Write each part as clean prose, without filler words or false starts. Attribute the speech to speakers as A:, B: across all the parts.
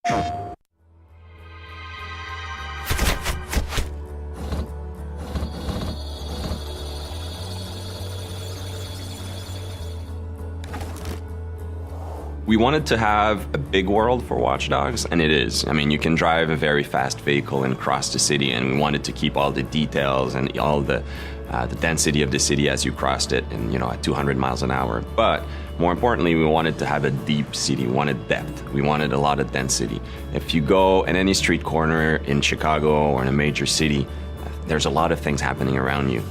A: We wanted to have a big world for Watch Dogs, and it is. I mean, you can drive a very fast vehicle and cross the city, and we wanted to keep all the details and all the density of the city as you crossed it, and at 200 miles an hour. But more importantly, we wanted to have a deep city. We wanted depth. We wanted a lot of density. If you go in any street corner in Chicago or in a major city, there's a lot of things happening around you,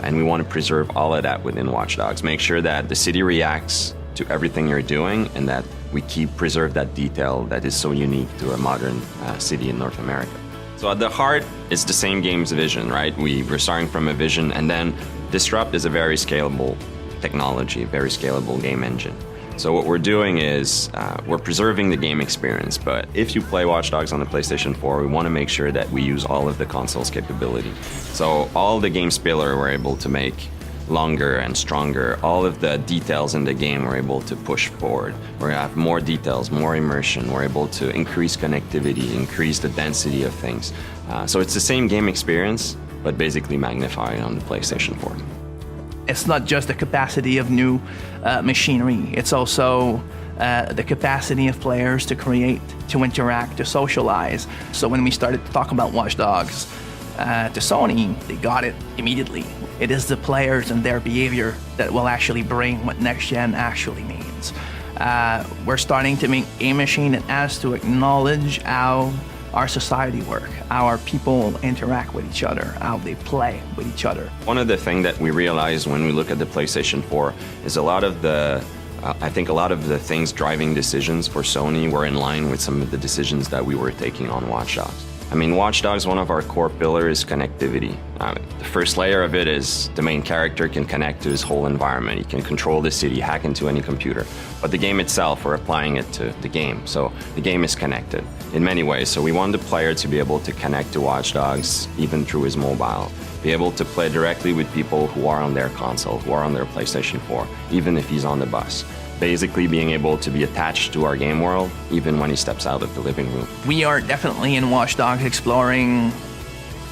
A: and we want to preserve all of that within Watch Dogs. Make sure that the city reacts to everything you're doing, and that we preserve that detail that is so unique to a modern city in North America. So at the heart, it's the same game's vision, right? We're starting from a vision, and then Disrupt is a very scalable technology, very scalable game engine. So what we're doing is we're preserving the game experience, but if you play Watch Dogs on the PlayStation 4, we want to make sure that we use all of the console's capability. So all the game spiller we're able to make longer and stronger. All of the details in the game we're able to push forward. We have more details, more immersion. We're able to increase connectivity, increase the density of things. So it's the same game experience, but basically magnified on the PlayStation 4.
B: It's not just the capacity of new machinery, it's also the capacity of players to create, to interact, to socialize. So when we started to talk about Watch Dogs to Sony, they got it immediately. It is the players and their behavior that will actually bring what next gen actually means. We're starting to make a machine that has to acknowledge how our society work, how our people interact with each other, how they play with each other.
A: One of the things that we realized when we look at the PlayStation 4 is I think a lot of the things driving decisions for Sony were in line with some of the decisions that we were taking on Watch Dogs. I mean, Watch Dogs, one of our core pillars is connectivity. The first layer of it is the main character can connect to his whole environment. He can control the city, hack into any computer. But the game itself, we're applying it to the game. So the game is connected in many ways. So we want the player to be able to connect to Watch Dogs even through his mobile, be able to play directly with people who are on their console, who are on their PlayStation 4, even if he's on the bus. Basically being able to be attached to our game world, even when he steps out of the living room.
B: We are definitely in Watch Dogs exploring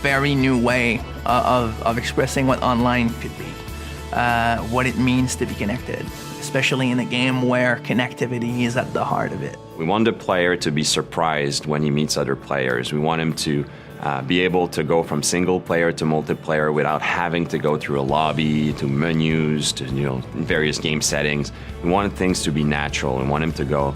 B: very new way of expressing what online could be, what it means to be connected, especially in a game where connectivity is at the heart of it.
A: We want the player to be surprised when he meets other players. We want him to be able to go from single player to multiplayer without having to go through a lobby, to menus, to various game settings. We want things to be natural and want him to go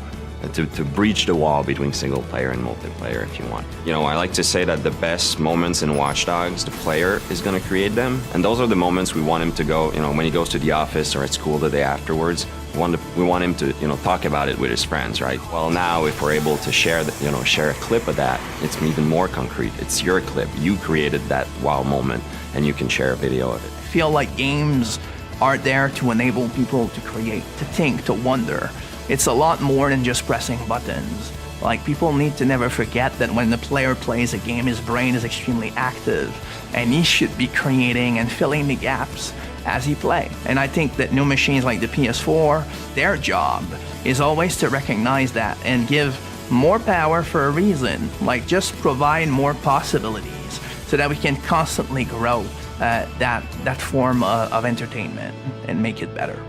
A: to breach the wall between single player and multiplayer if you want. I like to say that the best moments in Watch Dogs, the player is going to create them, and those are the moments we want him to go, when he goes to the office or at school the day afterwards. We want him to, talk about it with his friends, right? Well, now if we're able to share a clip of that, it's even more concrete. It's your clip. You created that wow moment, and you can share a video of it.
B: I feel like games are there to enable people to create, to think, to wonder. It's a lot more than just pressing buttons. Like, people need to never forget that when the player plays a game, his brain is extremely active, and he should be creating and filling the gaps as he plays. And I think that new machines like the PS4, their job is always to recognize that and give more power for a reason, like just provide more possibilities so that we can constantly grow that form of entertainment and make it better.